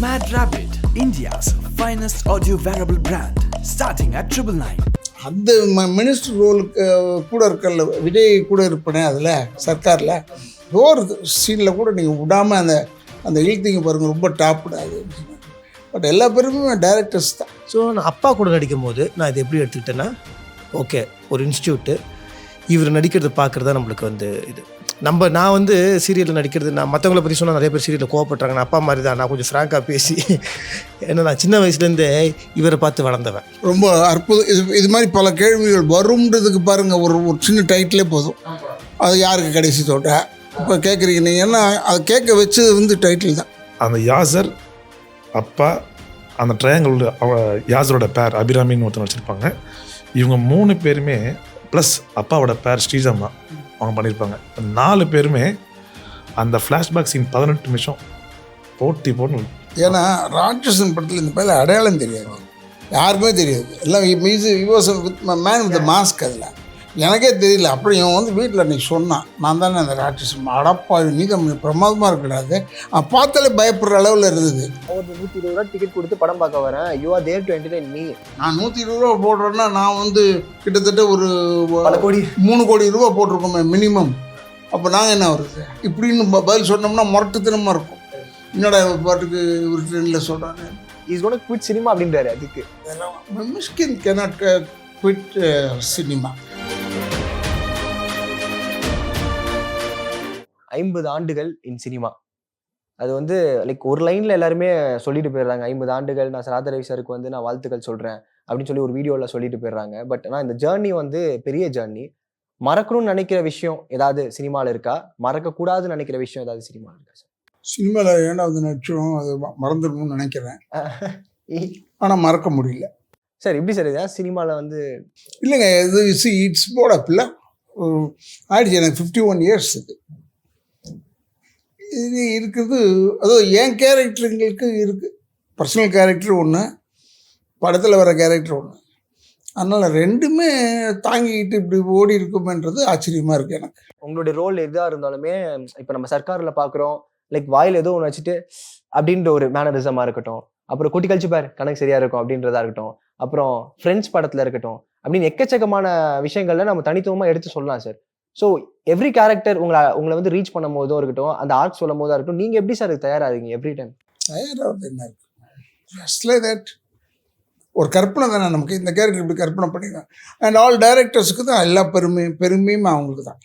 Mad Rabbit, India's finest audio wearable brand, starting at 999. அந்த minister ரோலுக்கு கூட இருக்கல விஜய் கூட இருப்பேனே அதில் சர்க்காரில் ஒரு சீனில் கூட நீங்கள் விடாமல் அந்த இழுத்தீங்க பாருங்கள், ரொம்ப டாப்டு அது. பட் எல்லா பேருமே டைரக்டர்ஸ் தான். ஸோ நான் அப்பா கூட நடிக்கும் போது நான் இதை எப்படி எடுத்துக்கிட்டேன்னா, ஓகே ஒரு இன்ஸ்டியூட்டு இவர் நடிக்கிறது பார்க்குறது தான் நம்மளுக்கு வந்து இது. நான் வந்து சீரியலில் நடிக்கிறது, நான் மற்றவங்கள பற்றி சொன்னால் நிறைய பேர் சீரியலில் கோவப்படுறாங்க. நான் அப்பா மாதிரி தான், நான் கொஞ்சம் ஃப்ராங்காக பேசி ஏன்னா நான் சின்ன வயசுலேருந்தே இவரை பார்த்து வளர்ந்தவன். ரொம்ப அற்புதம். இது மாதிரி பல கேள்விகள் வரும்ன்றதுக்கு பாருங்கள், ஒரு சின்ன டைட்டிலே போதும். அது யாருக்கு கடைசி தோட்ட இப்போ கேட்குறீங்க நீங்கள், ஏன்னா அதை கேட்க வச்சது வந்து டைட்டில் தான். அந்த யாசர் அப்பா, அந்த ட்ரையாங்கிள் யாசரோட பேர் அபிராமின்னு ஒருத்தர் வச்சுருப்பாங்க. இவங்க 3 பேருமே ப்ளஸ் அப்பாவோட பேர் ஸ்ரீஜாம் தான் அவங்க பண்ணியிருப்பாங்க. 4 பேருமே அந்த ஃப்ளாஷ்பேக் சீன் 18 நிமிஷம் போட்டு. ஏன்னா ராட்சசன் படத்தில் இந்த பையில அடையாளம் தெரியாது, யாருக்குமே தெரியாது. எல்லாம் வித் மேன் வித் மாஸ்க். அதில் எனக்கே தெரியல. அப்படி இவன் வந்து வீட்டில் அன்றைக்கி சொன்னான், நான் தானே அந்த ராட்சசன். அடப்பா நீ தான் பிரமாதமாக இருக்கக்கூடாது, பார்த்தாலே பயப்படுற அளவில் இருந்தது. ஒரு 120 ரூபா டிக்கெட் கொடுத்து படம் பார்க்க வரேன், you are there to entertain me. நான் 120 ரூபா போடுறேன்னா நான் வந்து கிட்டத்தட்ட ஒரு 3 கோடி ரூபா போட்டிருக்கோமே மினிமம். அப்போ நாங்கள் என்ன வருது இப்படின்னு பதில் சொன்னோம்னா முரட்டுத்தனமாக இருக்கும். என்னடா பாட்டுக்கு ஒரு ட்ரெயினில் சொல்கிறாங்க இஸ் கோனா குவிட் சினிமா அப்படின்றாரு. அதுக்கு மிஷ்கின் கேனாட் குவிட் சினிமா. 50 ஆண்டுகள் இன் சினிமா, அது வந்து லைக் ஒரு லைனில் எல்லாருமே சொல்லிட்டு போயிடுறாங்க. 50 ஆண்டுகள் நான் ராதா ரவி சாருக்கு வந்து நான் வாழ்த்துக்கள் சொல்கிறேன் அப்படின்னு சொல்லி ஒரு வீடியோவில் சொல்லிட்டு போயிடுறாங்க. பட் ஆனால் இந்த ஜேர்னி வந்து பெரிய ஜேர்னி. மறக்கணும்னு நினைக்கிற விஷயம் ஏதாவது சினிமாவில் இருக்கா? மறக்கக்கூடாதுன்னு நினைக்கிற விஷயம் ஏதாவது சினிமாவில் இருக்கா சார்? சினிமாவில் ஏன்னா நடிச்சோம், அது மறந்துடணும்னு நினைக்கிறேன், ஆனால் மறக்க முடியல சார். எப்படி சார் இதான் சினிமாவில் வந்து இல்லைங்க, இது இட்ஸ் போர்ட் அப்பில் ஆயிடுச்சு. எனக்கு 51 இயர்ஸ் இது இருக்குது. அதுவும் என் கேரக்டருங்களுக்கு இருக்குது. பர்சனல் கேரக்டர் ஒன்று, படத்தில் வர கேரக்டர் ஒன்று. அதனால் ரெண்டுமே தாங்கிக்கிட்டு இப்படி ஓடி இருக்குமென்றது ஆச்சரியமாக இருக்குது எனக்கு. உங்களுடைய ரோல் எதாக இருந்தாலுமே இப்போ நம்ம சர்க்காரில் பார்க்குறோம், லைக் வாயில் ஏதோ ஒன்று வச்சுட்டு அப்படின்ற ஒரு மேனரிசமாக இருக்கட்டும், அப்புறம் குட்டி கழிச்சு பார் கணக்கு சரியாக இருக்கும் அப்படின்றதா இருக்கட்டும், அப்புறம் ஃப்ரெண்ட்ஸ் படத்தில் இருக்கட்டும், அப்படின்னு எக்கச்சக்கமான விஷயங்கள்ல நம்ம தனித்துவமாக எடுத்து சொல்லலாம் சார். ஸோ எவ்ரி கேரக்டர் உங்களை வந்து ரீச் பண்ணும் போதும் இருக்கட்டும், அந்த ஆர்ட் சொல்லும் போதாக இருக்கட்டும், நீங்கள் எப்படி சார் தயாராகிறீங்க எவ்ரி டைம்? தயாராகிறது என்ன இருக்குது, ஒரு கற்பனை தானே நமக்கு. இந்த கேரக்டர் இப்படி கற்பனை பண்ணிக்கலாம். அண்ட் ஆல் டைரக்டர்ஸுக்கு தான் எல்லா பெருமையும் அவங்களுக்கு தான்.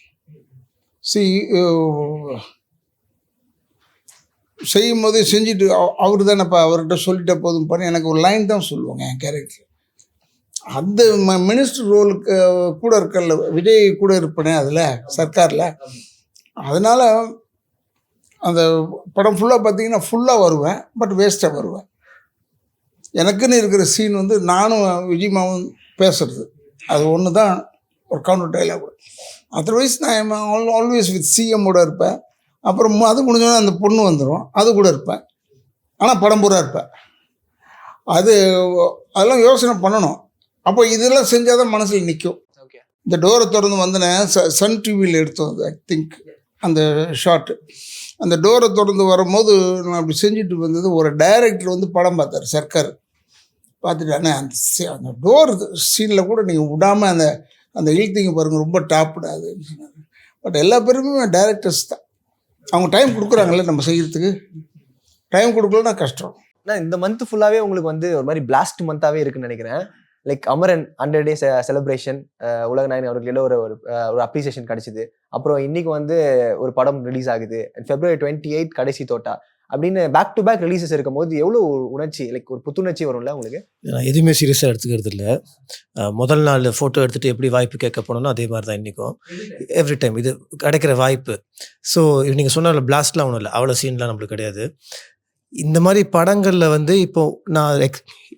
செய்யும் போதே செஞ்சுட்டு அவர் தானேப்பா அவர்கிட்ட சொல்லிட்ட போதும் பண்ணி எனக்கு ஒரு லைன் தான் சொல்லுவாங்க என் கேரக்டர். அந்த மினிஸ்டர் ரோலுக்கு கூட இருக்கல விஜய் கூட இருப்பேனே அதில் சர்க்காரில். அதனால் அந்த படம் ஃபுல்லாக பார்த்தீங்கன்னா ஃபுல்லாக வருவேன், பட் வேஸ்ட்டாக வருவேன். எனக்குன்னு இருக்கிற சீன் வந்து நானும் விஜயமாவும் பேசுகிறது, அது ஒன்று தான் ஒரு கவுண்டர் டைலாக். அதர்வைஸ் நான் ஆல்வேஸ் வித் சிஎம்மோட இருப்பேன். அப்புறம் அது முடிஞ்சோன்னா அந்த பொண்ணு வந்துடும், அது கூட இருப்பேன். ஆனால் படம் பூரா இருப்பேன். அதெல்லாம் யோசனை பண்ணணும். அப்போ இதெல்லாம் செஞ்சால் தான் மனசில் நிற்கும். இந்த டோரை திறந்து வந்தேன், சன் டிவியில் எடுத்தோம் அது, ஐ திங்க் அந்த ஷார்ட்டு. அந்த டோரை திறந்து வரும்போது நான் அப்படி செஞ்சுட்டு வந்தது. ஒரு டைரக்டர் வந்து படம் பார்த்தார் சர்க்கார். பார்த்துட்டானே அந்த டோர் சீனில் கூட நீங்கள் விடாமல் அந்த இழுத்தீங்க பாருங்கள், ரொம்ப டாப்டு அது. பட் எல்லா பேருமே டைரக்டர்ஸ் தான். அவங்க டைம் கொடுக்குறாங்கல்ல நம்ம செய்கிறதுக்கு. டைம் கொடுக்கலன்னா கஷ்டம். ஆனால் இந்த மந்த் ஃபுல்லாகவே உங்களுக்கு வந்து ஒரு மாதிரி பிளாஸ்ட் மந்த்தாகவே இருக்குன்னு நினைக்கிறேன். லைக் அமரன் 100 days செலிப்ரேஷன், உலக நாயகன் அவர்களுக்கு ஒரு அப்ரிசியேஷன் கிடைச்சிது. அப்புறம் இன்னைக்கு வந்து ஒரு படம் ரிலீஸ் ஆகுது, February 28 கடைசி தோட்டா அப்படின்னு பேக் டு பேக் ரிலீசஸ் இருக்கும் போது எவ்வளோ உணர்ச்சி, லைக் ஒரு புத்துணர்ச்சி வரும்ல உங்களுக்கு? நான் எதுவுமே சீரியஸாக எடுத்துக்கிறது இல்லை. முதல் நாள் ஃபோட்டோ எடுத்துகிட்டு எப்படி வாய்ப்பு கேட்க போனோம்னா அதே மாதிரி தான் இன்றைக்கும். எவ்ரி டைம் இது கிடைக்கிற வாய்ப்பு. ஸோ நீங்கள் சொன்ன பிளாஸ்ட்லாம் ஒன்றும் இல்லை, அவ்வளோ சீன்லாம் நம்மளுக்கு கிடையாது. இந்த மாதிரி படங்களில் வந்து இப்போது நான்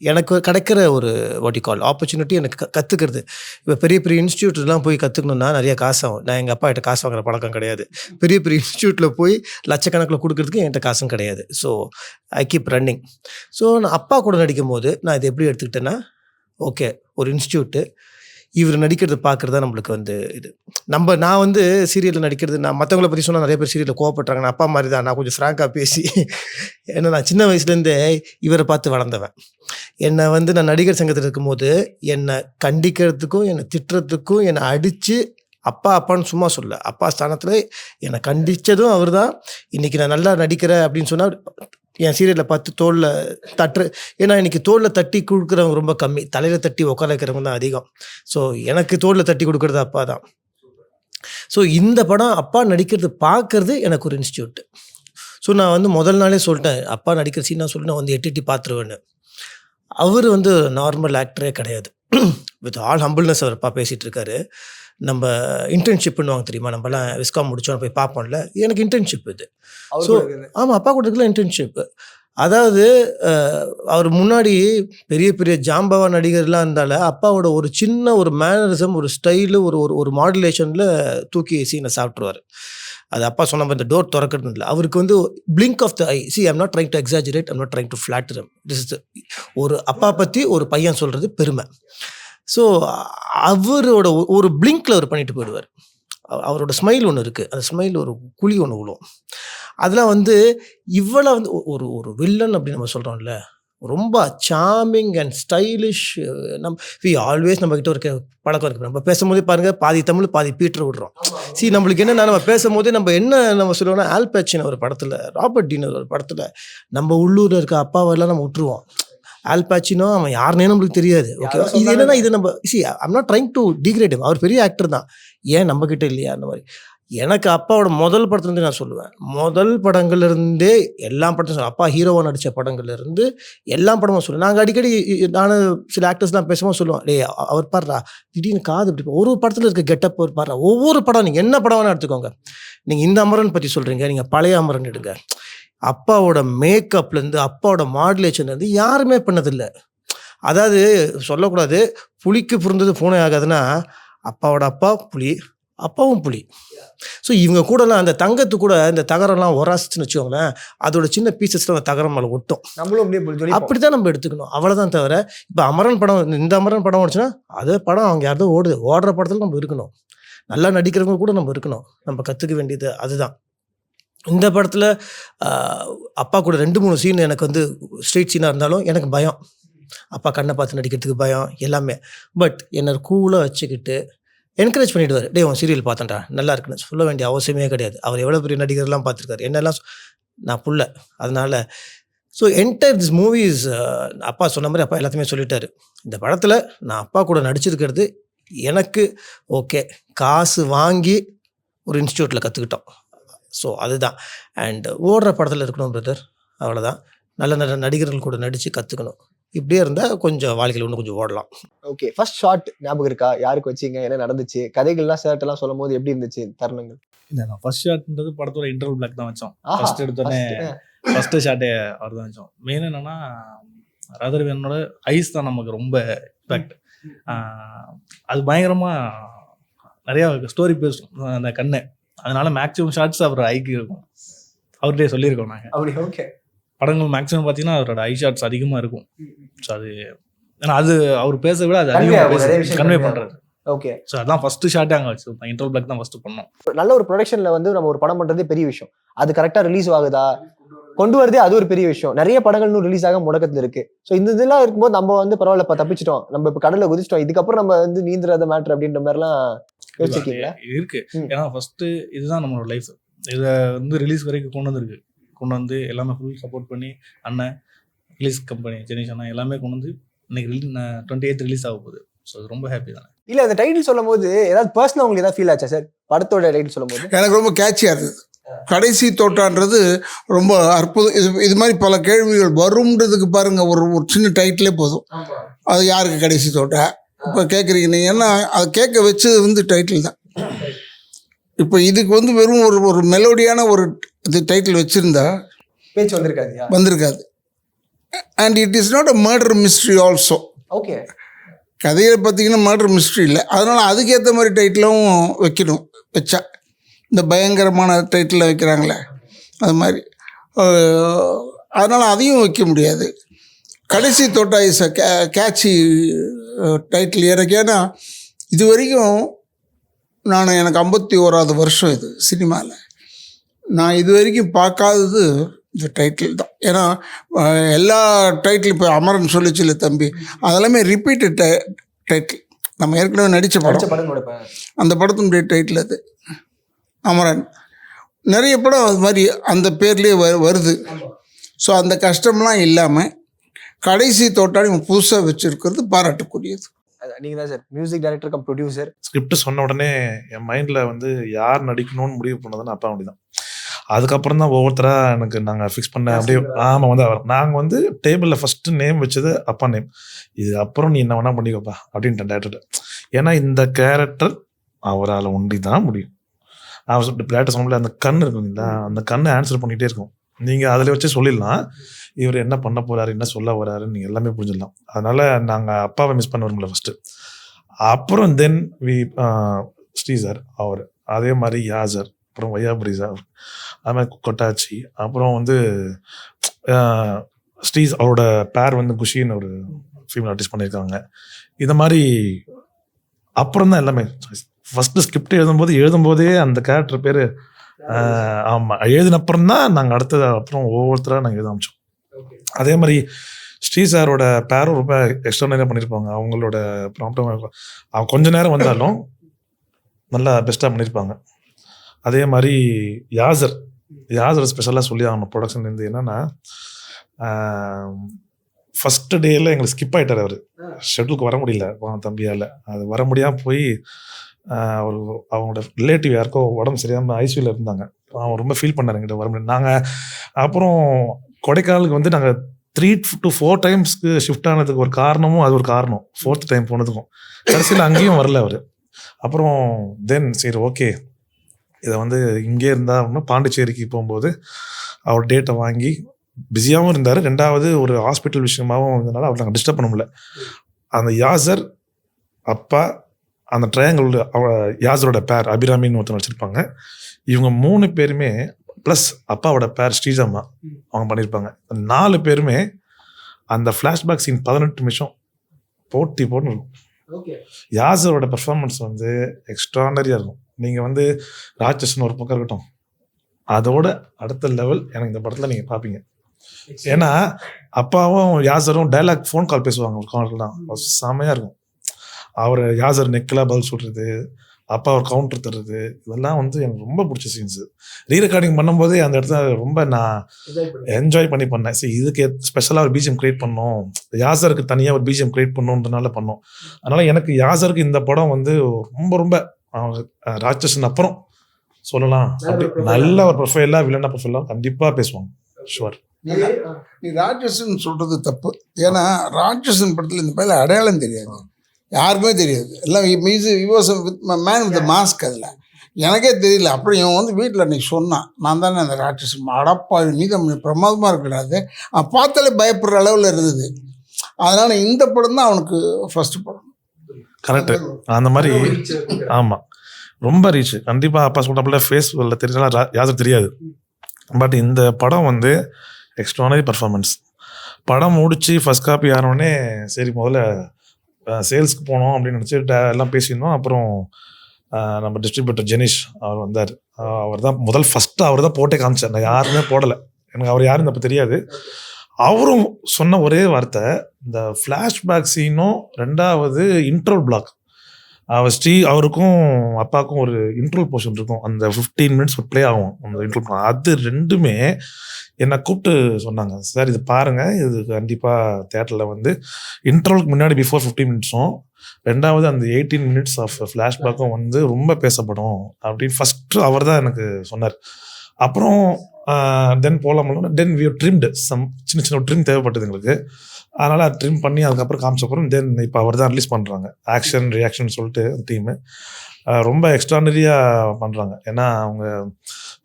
எனக்கு கிடைக்கிற ஒரு வாட் யூ கால் ஆப்பர்ச்சுனிட்டி, எனக்கு கற்றுக்கிறது. இப்போ பெரிய பெரிய இன்ஸ்டியூட்லாம் போய் கற்றுக்கணுன்னா நிறைய காசு ஆகும். நான் எங்கள் அப்பா கிட்ட காசு வாங்குற பழக்கம் கிடையாது. பெரிய பெரிய இன்ஸ்டியூட்டில் போய் லட்சக்கணக்கில் கொடுக்கறதுக்கு என்கிட்ட காசும் கிடையாது. So I keep running. So நான் அப்பா கூட நடிக்கும் போது நான் இதை எப்படி எடுத்துக்கிட்டேன்னா, ஓகே ஒரு இன்ஸ்டியூட்டு இவர் நடிக்கிறது பார்க்குறது தான் நம்மளுக்கு வந்து இது. நான் வந்து சீரியலில் நடிக்கிறது, நான் மற்றவங்கள பற்றி சொன்னால் நிறைய பேர் சீரியலில் கோவப்படுறாங்க. நான் அப்பா மாதிரி தான், நான் கொஞ்சம் ஃப்ராங்காக பேசி, ஏன்னா நான் சின்ன வயசுலேருந்தே இவரை பார்த்து வளர்ந்தவன். என்னை வந்து நான் நடிகர் சங்கத்தில் இருக்கும்போது என்னை கண்டிக்கிறதுக்கும் என்னை திட்டுறதுக்கும் என்னை அடித்து அப்பா அப்பான்னு சும்மா சொல்ல, அப்பா ஸ்தானத்தில் என்னை கண்டித்ததும் அவர் தான். இன்றைக்கி நான் நல்லா நடிக்கிறேன் அப்படின்னு சொன்னால் என் சீரியலில் பார்த்து தோளில் தட்டுற, ஏன்னா இன்றைக்கி தோளில் தட்டி கொடுக்குறவங்க ரொம்ப கம்மி, தலையில் தட்டி உட்கார வைக்கிறவங்க தான் அதிகம். ஸோ எனக்கு தோளில் தட்டி கொடுக்குறது அப்பா தான். ஸோ இந்த படம் அப்பா நடிக்கிறது பார்க்கறது எனக்கு ஒரு இன்ஸ்டியூட். ஸோ நான் வந்து முதல் நாளே சொல்லிட்டேன், அப்பா நடிக்கிற சீன் நான் சொல்லி நான் வந்து எட்டி பார்த்துருவேன்னு. அவர் வந்து நார்மல் ஆக்டரே கிடையாது. வித் ஆல் ஹம்பிள்னஸ் அவர் அப்பா பேசிகிட்டு இருக்காரு. நம்ம இன்டர்ன்ஷிப் பண்ணுவாங்க தெரியுமா, நம்மலாம் விஸ்காம் முடிச்சோம் போய் பார்ப்போம்ல, எனக்கு இன்டர்ன்ஷிப் இது. ஸோ ஆமாம், அப்பா கூட இருக்கலாம் இன்டர்ன்ஷிப்பு. அதாவது அவர் முன்னாடி பெரிய பெரிய ஜாம்பவா நடிகர்லாம் இருந்தால அப்பாவோட ஒரு சின்ன ஒரு மேனரிசம், ஒரு ஸ்டைலு, ஒரு ஒரு மாடுலேஷனில் தூக்கி சீனை சாப்பிட்ருவார். அது அப்பா சொன்ன மாதிரி இந்த டோர் திறக்கிறது இல்லை, அவருக்கு வந்து blink of the eye. See I'm not trying to exaggerate, I'm not trying to flatter. This is ஒரு அப்பா பற்றி ஒரு பையன் சொல்கிறது பெருமை. ஸோ அவரோட ஒரு பிளிங்கில் அவர் பண்ணிட்டு போயிடுவார். அவரோட ஸ்மைல் ஒன்று இருக்குது, அந்த ஸ்மைல் ஒரு குழி ஒன்று விழும். அதெல்லாம் வந்து இவ்வளோ வந்து ஒரு வில்லன் அப்படின்னு நம்ம சொல்கிறோம்ல, ரொம்ப charming and stylish. We always நம்மக்கிட்ட ஒரு பழக்கம் இருக்குது, நம்ம பேசும்போதே பாருங்கள் பாதி தமிழ் பாதி பீட்டர் விடுறோம். நம்மளுக்கு என்னென்னா, நம்ம பேசும்போதே நம்ம சொல்லுவோம்னா, ஆல் பச்சினோ ஒரு படத்தில், ராபர்ட் டீனர் ஒரு படத்தில் நம்ம உள்ளூரில் இருக்க அப்பாவெல்லாம் நம்ம விட்டுருவோம். ஆல் பச்சினோ அவன் யாருன்னே நம்மளுக்கு தெரியாது. ஓகே, இது என்னன்னா, இது நம்ம I'm not trying to degrade him, அவர் பெரிய ஆக்டர் தான், ஏன் நம்மக்கிட்ட இல்லையா அந்த மாதிரி. எனக்கு அப்பாவோட முதல் படத்துலேருந்தே நான் சொல்லுவேன், முதல் படங்கள்லேருந்தே எல்லா படத்தையும் அப்பா ஹீரோவாக நடித்த படங்கள்லேருந்து எல்லா படமும் சொல்லுவேன். நாங்கள் அடிக்கடி நான் சில ஆக்டர்ஸ்லாம் பேசும்போது சொல்லுவோம், டே அவர் பாடுறா திடீர்னு காது இப்படி ஒரு படத்தில் இருக்க கெட்டப் அவர் பாடுறா. ஒவ்வொரு படம் நீங்கள் என்ன படம் வேணால் எடுத்துக்கோங்க, நீங்கள் இந்த அமரன் பற்றி சொல்கிறீங்க, நீங்கள் பழைய அமரன் எடுங்க, அப்பாவோட மேக்கப்லேருந்து அப்பாவோட மாடுலேஷன்லேருந்து யாருமே பண்ணதில்லை. அதாவது சொல்லக்கூடாது, புலிக்கு பிறந்தது பூனை ஆகாதுன்னா, அப்பாவோட அப்பா புலி, அப்பாவும் புலி. ஸோ இவங்க கூடலாம் அந்த தங்கத்து கூட இந்த தகரம்லாம் உராசிச்சுன்னு வச்சுக்கோங்களேன், அதோட சின்ன பீசஸ்லாம் அந்த தகரம் மேலே ஒட்டும். நம்மளும் அப்படி தான் நம்ம எடுத்துக்கணும், அவ்வளோதான். தவிர இப்போ அமரன் படம், இந்த அமரன் படம் ஓடுச்சுன்னா அதே படம் அவங்க யார்தோ ஓடுற படத்தில் நம்ம இருக்கணும், நல்லா நடிக்கிறவங்க கூட நம்ம இருக்கணும், நம்ம கற்றுக்க வேண்டியது அதுதான். இந்த படத்தில் அப்பா கூட 2-3 சீன் எனக்கு வந்து ஸ்ட்ரீட் சீனாக இருந்தாலும் எனக்கு பயம், அப்பா கண்ணை பார்த்து நடிக்கிறதுக்கு பயம் எல்லாமே. பட் என்னை கூலாக வச்சுக்கிட்டு என்கரேஜ் பண்ணிவிடுவார், டே உன் சீரியல் பார்த்தேன்டா நல்லா இருக்குன்னு சொல்ல வேண்டிய அவசியமே கிடையாது. அவர் எவ்வளோ பெரிய நடிகர்லாம் பார்த்துருக்காரு, என்னெல்லாம் நான் புள்ள. அதனால் ஸோ என்டையர் திஸ் மூவிஸ் அப்பா சொன்ன மாதிரி அப்பா எல்லாத்தையுமே சொல்லிட்டாரு. இந்த படத்தில் நான் அப்பா கூட நடிச்சிருக்கிறது எனக்கு ஓகே, காசு வாங்கி ஒரு இன்ஸ்டியூட்டில் கற்றுக்கிட்டோம். ஸோ அதுதான். அண்ட் ஓடுற படத்தில் இருக்கணும் பிரதர், அவ்வளோதான். நல்ல நல்ல நடிகர்கள் கூட நடித்து கற்றுக்கணும். இப்படியே இருந்தால் கொஞ்சம் வாழ்க்கையில் இன்னும் கொஞ்சம் ஓடலாம். ஓகே, ஃபர்ஸ்ட் ஷாட் ஞாபகம் இருக்கா? யாருக்கு வச்சிங்க, என்ன நடந்துச்சு, கதைகள்லாம் ஷர்ட்டெல்லாம் சொல்லும் போது எப்படி இருந்துச்சு தருணங்கள்? இல்லை, நான் ஃபர்ஸ்ட் ஷாட்ன்றது படத்தோட இன்டர்வல் பிளாக் தான் வச்சோம். ஃபர்ஸ்ட் எடுத்தோடனே ஃபர்ஸ்ட் ஷாட்டே அவர் தான் வச்சோம். மெயின் என்னன்னா, ராதர்வேனோட ஐஸ் தான் நமக்கு ரொம்ப இம்பாக்ட். அது பயங்கரமாக நிறையா ஸ்டோரி பேசும் அந்த கண்ணு, அதனால மேக்ஸிமம் ஷாட்ஸ் அவர் ஐக்கு இருக்கும். அவர்கிட்டே சொல்லியிருக்கோம் நாங்கள். அப்படி ஓகே, படங்கள் மேக்ஸிமம் பார்த்தீங்கன்னா அவரோட ஐ ஷாட்ஸ் அதிகமாக இருக்கும். ஸோ அது ஏன்னா அது அவர் பேச விட அது அதிகமாக கன்வே பண்ணுறது. ஓகே, ஸோ அதான் ஃபர்ஸ்ட் ஷாட்டே அங்கே வச்சு இன்டர்வல் பிளாக் தான் ஃபர்ஸ்ட் பண்ணோம். நல்ல ஒரு ப்ரொடக்ஷனில் வந்து நம்ம ஒரு படம் பண்ணுறதே பெரிய விஷயம். அது கரெக்டாக ரிலீஸ் ஆகுதா கொண்டு வரதே அது ஒரு பெரிய விஷயம். நிறைய படங்கள் இன்னும் ரிலீஸ் ஆக முடக்கத்தில் இருக்கு. ஸோ இந்த இதெல்லாம் இருக்கும்போது நம்ம வந்து பரவாயில்ல, இப்போ தப்பிச்சிட்டோம், நம்ம இப்போ கடலில் குதிச்சிட்டோம், இதுக்கப்புறம் நம்ம வந்து நீந்துறத மேட்ரு அப்படின்ற மாதிரிலாம் யோசிச்சிருக்கீங்களா? இருக்கு. ஏன்னா ஃபர்ஸ்ட் இதுதான் நம்மளோட லைஃப். இதை வந்து ரிலீஸ் வரைக்கும் கொண்டு வந்து எல்லாமே ஃபுல் சப்போர்ட் பண்ணி அண்ணன் ரிலீஸ் கம்பெனி ஜெனிஷ் அண்ணா எல்லாமே கொண்டு வந்து இன்னைக்கு 28 ரிலீஸ் ஆக போகுது. ஸோ அது ரொம்ப ஹாப்பி தானே. இல்லை, அந்த டைட்டில் சொல்லும் போது ஏதாவது பர்சனல் உங்களுக்கு ஏதாவது ஃபீல் ஆச்சா சார்? படத்தோட டைட்டில் சொல்லும் போது எனக்கு ரொம்ப கேட்சியாக இருந்தது. கடைசி தோட்டான்றது ரொம்ப அற்புதம். இது மாதிரி பல கேள்விகள் வரும்ன்றதுக்கு பாருங்கள், ஒரு சின்ன டைட்டிலே போதும். அது யாருக்கு கடைசி தோட்டா இப்போ கேட்குறீங்க நீங்கள், ஏன்னா அதை கேட்க வச்சது வந்து டைட்டில் தான். இப்போ இதுக்கு வந்து வெறும் ஒரு மெலோடியான ஒரு இது டைட்டில் வச்சுருந்தா பேச்சு வந்திருக்காது. And it is not a murder mystery also. Okay, கதையை பார்த்தீங்கன்னா மர்டர் மிஸ்ட்ரி இல்லை, அதனால் அதுக்கேற்ற மாதிரி டைட்டிலும் வைக்கணும். வச்சா இந்த பயங்கரமான டைட்டில் வைக்கிறாங்களே அது மாதிரி, அதனால் அதையும் வைக்க முடியாது. கடைசி தோட்டா இஸ் அ கேட்சி டைட்டில். எனக்கு ஏன்னா இது வரைக்கும் எனக்கு 51வது வருஷம் இது சினிமாவில். நான் இது வரைக்கும் பார்க்காதது இந்த டைட்டில் தான். ஏன்னா எல்லா டைட்டில் இப்போ அமரன் சொல்லிச்சுல தம்பி, அதெல்லாமே ரிப்பீட்டட் டைட்டில். நம்ம ஏற்கனவே நடித்த படம், அந்த படத்தினுடைய டைட்டில் அது அமரன். நிறைய படம் அது மாதிரி அந்த பேர்லேயே வருது. ஸோ அந்த கஷ்டம்லாம் இல்லாமல் கடைசி தோட்டாடி புதுசாக வச்சுருக்கிறது பாராட்டுக்குரியது. நீங்கள் தான் sir music director come producer. Script சொன்ன உடனே என் மைண்டில் வந்து யார் நடிக்கணும்னு முடிவு பண்ணதுன்னு அப்பா அப்படி தான். அதுக்கப்புறம் தான் ஒவ்வொருத்தராக எனக்கு நாங்கள் ஃபிக்ஸ் பண்ண அப்படியே. ஆமாம், வந்து அவர் நாங்கள் வந்து டேபிளில் ஃபஸ்ட்டு நேம் வச்சது அப்பா நேம். இது அப்புறம் நீ என்ன வேணா பண்ணிக்கப்பா அப்படின்ட்டு டேரக்டர். ஏன்னா இந்த கேரக்டர் அவரால் ஒண்டி தான் முடியும். அவர் டேரக்டர் சொன்னல அந்த கண் இருக்குங்களா, அந்த கண்ணை ஆன்சர் பண்ணிகிட்டே இருக்கும். நீங்கள் அதில் வச்சு சொல்லிடலாம் இவர் என்ன பண்ண போகிறாரு, என்ன சொல்ல வர்றாருன்னு நீங்கள் எல்லாமே புரிஞ்சிடலாம். அதனால் நாங்கள் அப்பாவை மிஸ் பண்ண வரும்ல ஃபஸ்ட்டு. அப்புறம் தென் ஸ்ரீ சார் அவர், அதே மாதிரி யாசர், அப்புறம் வையாபுரி சார், அது மாதிரி கொட்டாச்சி, அப்புறம் வந்து ஸ்ரீ அவரோட பேர் வந்து குஷின்னு ஒரு ஃபீமேல் ஆர்டிஸ்ட் பண்ணியிருக்காங்க. இந்த மாதிரி அப்புறம் தான் எல்லாமே. ஃபஸ்ட்டு ஸ்கிரிப்ட் எழுதும்போதே அந்த கேரக்டர் பேர் ஆமாம் எழுதினப்புறம் தான் நாங்கள் அடுத்தது அப்புறம் ஒவ்வொருத்தராக நாங்கள் எழுத ஆரம்பித்தோம். அதே மாதிரி ஸ்ரீ சாரோட பேரும் ரொம்ப எக்ஸ்ட்ரானரியாக பண்ணியிருப்பாங்க. அவங்களோட ப்ராம்ப்டும் அவங்க கொஞ்ச நேரம் வந்தாலும் நல்லா பெஸ்ட்டாக பண்ணியிருப்பாங்க. அதே மாதிரி யாசர் ஸ்பெஷலாக சொல்லி ஆகணும் ப்ரொடக்ஷன்லேருந்து. என்னென்னா ஃபஸ்ட்டு டேயில் எங்களுக்கு ஸ்கிப் ஆகிட்டார். அவர் ஷெட்யூலுக்கு வர முடியல தம்பியால். அது வர முடியாமல் போய் அவர் அவங்களோட ரிலேட்டிவ் யாருக்கோ உடம்பு சரியாமல் ஐசியூவில் இருந்தாங்க. அவன் ரொம்ப ஃபீல் பண்ணார் எங்கிட்ட வர முடியும். நாங்கள் அப்புறம் கொடைக்கானலுக்கு வந்து நாங்கள் 3 to 4 டைம்ஸ்க்கு ஷிஃப்ட் ஆனதுக்கு ஒரு காரணமும் அது ஒரு காரணம். 4th டைம் போனதுக்கும் கடைசியில் அங்கேயும் வரல அவர். அப்புறம் தென் சரி ஓகே இதை வந்து இங்கே இருந்தால் பாண்டிச்சேரிக்கு போகும்போது அவர் டேட்டை வாங்கி பிஸியாகவும் இருந்தார். 2வது ஒரு ஹாஸ்பிட்டல் விஷயமாகவும் இருந்ததுனால அவர் நாங்கள் டிஸ்டர்ப் பண்ண முடியல. அந்த யாசர் அப்பா, அந்த ட்ரையாங்கிள் யாசரோட பேர் அபிராமின்னு ஒருத்தர் வச்சுருப்பாங்க. இவங்க 3 பேருமே ப்ளஸ் அப்பாவோட பேர் ஸ்ரீஜம்மா அவங்க பண்ணியிருப்பாங்க. 4 பேருமே அந்த ஃப்ளாஷ்பேக் சீன் 18 நிமிஷம் போட்டுன்னு இருக்கும். யாசரோட பெர்ஃபார்மன்ஸ் வந்து எக்ஸ்ட்ரானரியாக இருக்கும். நீங்கள் வந்து ராட்சசன் ஒரு பக்கம் இருக்கட்டும், அதோட அடுத்த லெவல் எனக்கு இந்த படத்தில் நீங்கள் பார்ப்பீங்க. ஏன்னா அப்பாவும் யாசரும் டைலாக் ஃபோன் கால் பேசுவாங்க ஒரு காலெலாம், செமையாக இருக்கும். அவர் யாசர் நெக்கில் பதில் சொல்கிறது, அப்பா அவர் கவுண்டர் தர்றது, இதெல்லாம் வந்து எனக்கு ரொம்ப பிடிச்ச சீன்ஸு. ரீரெக்கார்டிங் பண்ணும்போதே அந்த இடத்துல ரொம்ப நான் என்ஜாய் பண்ணேன். சரி இதுக்கு ஸ்பெஷலாக ஒரு பிஜிஎம் க்ரியேட் பண்ணோம், யாசருக்கு தனியாக ஒரு பிஜிஎம் க்ரியேட் பண்ணணுன்றனால பண்ணோம். அதனால் எனக்கு யாசருக்கு இந்த படம் வந்து ரொம்ப ராட்சசன் அப்புறம் சொல்லலாம் நல்ல ஒரு ப்ரொஃபைலாக வில்லனா ப்ரொஃபைலாக கண்டிப்பாக பேசுவாங்க. ஷுவர். நீ ராட்சசன் சொல்கிறது தப்பு. ஏன்னா ராட்சசன் படத்தில் இந்த பையில அடையாளம் தெரியாது, யாருக்குமே தெரியாது. எல்லாம் மேன் வித் மாஸ்க். அதில் எனக்கே தெரியல. அப்புறம் இவன் வந்து வீட்டில் அன்றைக்கி சொன்னான், நான் தானே அந்த ராட்சசன். அடப்பா நீ தான் பிரமாதமாக இருக்கக்கூடாது, பார்த்தாலே பயப்படுற அளவில் இருந்தது. அதனால் இந்த படம் தான் அவனுக்கு ஃபஸ்ட்டு படம். கரெக்டு. அந்த மாதிரி ஆமாம், ரொம்ப ரீச். கண்டிப்பாக அப்பா சொல்கிறப்பல ஃபேஸ் தெரியலாம், யாரும் தெரியாது. பட் இந்த படம் வந்து எக்ஸ்ட்ரானரி பர்ஃபார்மன்ஸ். படம் முடித்து ஃபஸ்ட் காப்பி ஆனோடனே சரி முதல்ல சேல்ஸ்க்கு போனோம் அப்படின்னு நினச்சி எல்லாம் பேசியிருந்தோம். அப்புறம் நம்ம டிஸ்ட்ரிபியூட்டர் ஜெனிஷ் அவர் வந்தார். அவர் தான் ஃபஸ்ட்டு அவர் தான் போட்டே காமிச்சார். நான் யாருமே போடலை, எனக்கு அவர் யாருன்னு அப்போ தெரியாது. அவரும் சொன்ன ஒரே வார்த்தை, இந்த ஃப்ளாஷ்பேக் சீனும் 2வது இன்ட்ரோல் பிளாக், அவருக்கும் அப்பாவுக்கும் ஒரு இன்ட்ரோல் போர்ஷன் இருக்கும், அந்த 15 மினிட்ஸ் ப்ளே ஆகும் அந்த இன்ட்ரோல். அது 2மே என்னை கூப்பிட்டு சொன்னாங்க, சார் இது பாருங்கள், இது கண்டிப்பாக தேட்டரில் வந்து இன்ட்ரோலுக்கு முன்னாடி பிஃபோர் 15 மினிட்ஸும் 2வது அந்த 18 மினிட்ஸ் ஆஃப் ஃப்ளாஷ்பேக்கும் வந்து ரொம்ப பேசப்படும் அப்படின்னு ஃபஸ்ட்டு அவர் தான் எனக்கு சொன்னார். அப்புறம் தென் போகலாமல் தென் வி ட்ரிம்டு சின்ன ட்ரிம் தேவைப்பட்டது எங்களுக்கு. அதனால் ட்ரிம் பண்ணி அதுக்கப்புறம் காமிச்சப்பறம் தென் இப்போ அவர் தான் ரிலீஸ் பண்ணுறாங்க. ஆக்ஷன் ரியாக்ஷன் சொல்லிட்டு டீமு ரொம்ப எக்ஸ்ட்ரானரியாக பண்ணுறாங்க. ஏன்னா அவங்க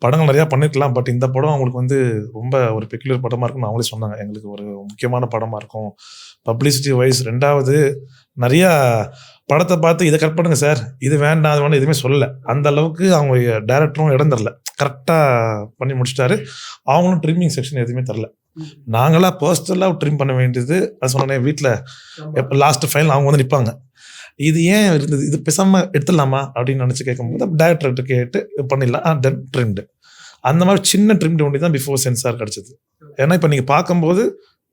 படங்கள் நிறையா பண்ணிருக்கலாம், பட் இந்த படம் அவங்களுக்கு வந்து ரொம்ப ஒரு பெக்குலர் படமாக இருக்கும்னு அவங்களே சொன்னாங்க. எங்களுக்கு ஒரு முக்கியமான படமாக இருக்கும் பப்ளிசிட்டி வைஸ். 2வது நிறையா படத்தை பார்த்து இதை கட் பண்ணுங்க சார், இது வேண்டாம், அது வேண்டாம் எதுவுமே சொல்லலை. அந்த அளவுக்கு அவங்க டைரக்டரும் இடம் தரல, கரெக்டாக பண்ணி முடிச்சிட்டாரு. அவங்களும் ட்ரிம்மிங் செக்ஷன் எதுவுமே தரல. நாங்களாம் பர்சனலாக ட்ரிம் பண்ண வேண்டியது, அது சொன்னேன் வீட்டில் எப்போ லாஸ்ட் ஃபைனல் அவங்க வந்து நிற்பாங்க. இது ஏன் இருந்தது, இது பேசாமல் எடுத்துடலாமா அப்படின்னு நினச்சி கேட்கும்போது டேரக்டர்கிட்ட கேட்டு பண்ணிடலாம், தென் ட்ரிம்டு. அந்த மாதிரி சின்ன ட்ரிம்டு ஒண்டி தான் பிஃபோர் சென்சார் கிடச்சிது. ஏன்னா இப்போ நீங்கள் பார்க்கும்போது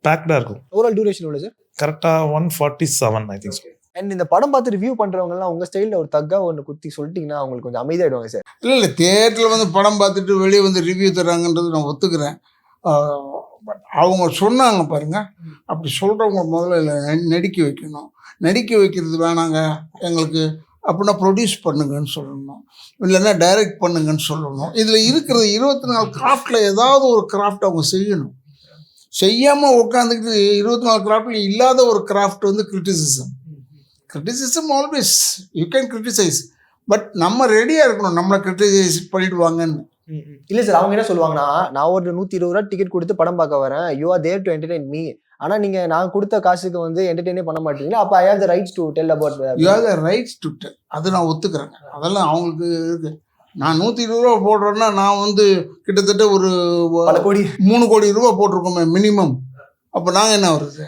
பேக்டாக இருக்கும். ஓவரால் டியூரேஷன் எவ்வளோ சார்? கரெக்டாக 147 ஐ திங்க். அண்ட் இந்த படம் பார்த்து ரிவ்யூ பண்றவங்கலாம் உங்க ஸ்டைல்ல ஒரு தக்கா ஒன்று குத்தி சொல்லிட்டீங்கன்னா அவங்களுக்கு கொஞ்சம் அமைதியாயிடுவாங்க சார். இல்லை தியேட்டரில் வந்து படம் பார்த்துட்டு வெளியே வந்து ரிவ்யூ தர்றாங்கன்றது நான் ஒத்துக்கிறேன். பட் அவங்க சொன்னாங்க பாருங்கள், அப்படி சொல்கிறவங்க முதல்ல நடிக்க வைக்கணும். நடிக்க வைக்கிறது வேணாங்க எங்களுக்கு அப்படின்னா ப்ரொடியூஸ் பண்ணுங்கன்னு சொல்லணும், இல்லைன்னா டைரக்ட் பண்ணுங்கன்னு சொல்லணும். இதில் இருக்கிற 24 கிராஃப்டில் ஏதாவது ஒரு கிராஃப்ட் அவங்க செய்யணும். செய்யாமல் உட்காந்துக்கிட்டு 24 கிராஃப்டில் இல்லாத ஒரு கிராஃப்ட் வந்து criticism. Criticism always you can criticise, but நம்ம ரெடியாக இருக்கணும் நம்மளை கிரிட்டிசைஸ் பண்ணிடுவாங்கன்னு. இல்லை சார், அவங்க என்ன சொல்லுவாங்கன்னா, நான் ஒரு 120 ரூபா டிக்கெட் கொடுத்து படம் பார்க்க வரேன், you are there to entertain me. ஆனால் நீங்கள் நான் கொடுத்த காசுக்கு வந்து என்டர்டெயினே பண்ண மாட்டீங்களா, அப்போ I have the rights to tell about. You have the rights to tell, அது நான் ஒத்துக்கிறேங்க. அதெல்லாம் அவங்களுக்கு இருக்குது. நான் 120 ரூபா போடுறேன்னா நான் வந்து கிட்டத்தட்ட ஒரு 3 கோடி ரூபா போட்டிருக்கோமே மினிமம். அப்போ நாங்கள் என்ன வருது?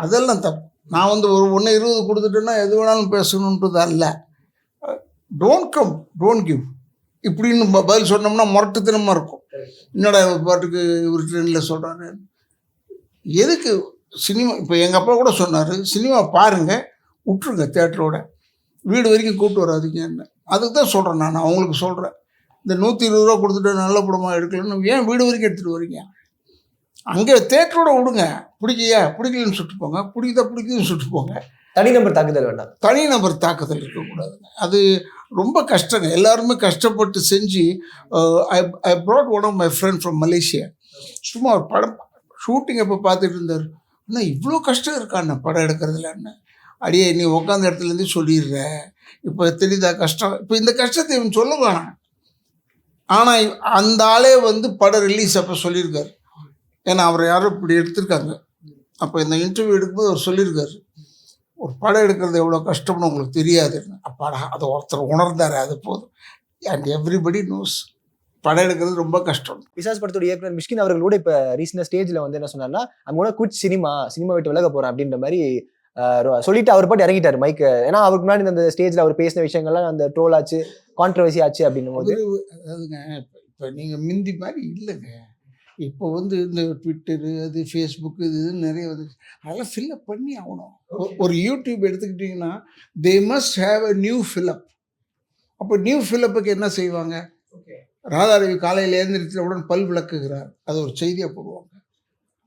அதெல்லாம் தப்பு. நான் வந்து ஒரு 1.20 கொடுத்துட்டேன்னா எது வேணாலும் பேசணுன்றது அல்ல. டோன்ட் கம், டோன்ட் கிவ் இப்படின்னு பதில் சொன்னோம்னா முரட்டுத்தனமாக இருக்கும். என்னடா பாட்டுக்கு இவர் ட்ரெயினில் சொல்கிறாரு. எதுக்கு சினிமா? இப்போ எங்கள் அப்பா கூட சொன்னார், சினிமா பாருங்கள், விட்டுருங்க தேட்டரோட, வீடு வரைக்கும் கூப்பிட்டு வராதிங்கன்னு. அதுக்கு தான் சொல்கிறேன் நான் அவங்களுக்கு சொல்கிறேன். இந்த 120 ரூபா கொடுத்துட்டு நல்ல படமாக எடுக்கலன்னு ஏன் வீடு வரைக்கும் எடுத்துகிட்டு வரீங்க? அங்கே தேட்டரோட விடுங்க. பிடிக்கலன்னு சுட்டு போங்க, பிடிக்குதுன்னு சுட்டு போங்க. தனிநபர் தாக்குதல் வேண்டாம். தனிநபர் தாக்குதல் இருக்கக்கூடாதுங்க. அது ரொம்ப கஷ்டங்க. எல்லாருமே கஷ்டப்பட்டு செஞ்சு. I brought one of my friend from Malaysia. சும்மா ஒரு படம் ஷூட்டிங் எப்போ பார்த்துட்டு இருந்தார். ஆனால் இவ்வளோ கஷ்டம் இருக்காண்ணா படம் எடுக்கிறதுலன்னு. அடியே நீ உட்காந்த இடத்துலேருந்து சொல்லிடுற, இப்போ தெரியுதா கஷ்டம்? இப்போ இந்த கஷ்டத்தை இவன் சொல்ல வேணாம். ஆனால் அந்த ஆளே வந்து படம் ரிலீஸ் அப்போ சொல்லியிருக்காரு. ஏன்னா அவரை யாரும் இப்படி எடுத்திருக்காங்க. அப்போ இந்த இன்டர்வியூ எடுக்கும்போது அவர் சொல்லியிருக்காரு, ஒரு படம் எடுக்கிறது எவ்வளோ கஷ்டம்னு உங்களுக்கு தெரியாதுன்னு. அப்பாடா அதை ஒருத்தர் உணர்ந்தார், அது போதும். அண்ட் எவ்ரிபடி நோஸ் படம் எடுக்கிறது ரொம்ப கஷ்டம். பிசாஸ் படத்தோட இயக்குனர் மிஷ்கின் அவர்கள் கூட இப்போ ரீசெண்டாக ஸ்டேஜில் வந்து என்ன சொன்னார்னா, அவங்க கூட குட் சினிமா விட்டு விலக போகிறேன் அப்படின்ற மாதிரி சொல்லிட்டு அவர் பாட்டு இறங்கிட்டார் மைக்கு. ஏன்னா அவருக்கு முன்னாடி அந்த ஸ்டேஜில் அவர் பேசின விஷயங்கள்லாம் அந்த ட்ரோல் ஆச்சு, கான்ட்ரவர்சி ஆச்சு அப்படின்னும் போது. அதாவதுங்க இப்போ நீங்கள் மிந்தி மாதிரி இல்லைங்க. இப்போ வந்து இந்த ட்விட்டரு, அது ஃபேஸ்புக்கு, இதுன்னு நிறைய வந்துச்சு. அதெல்லாம் ஃபில்லப் பண்ணி ஆகணும். ஒரு யூடியூப் எடுத்துக்கிட்டிங்கன்னா they must have a new fill up. அப்போ நியூ ஃபில்லப்புக்கு என்ன செய்வாங்க? ராதாரவி காலையில் எழுந்திரிச்சவுடன் பல் விளக்குகிறார், அது ஒரு செய்தியாக போடுவாங்க.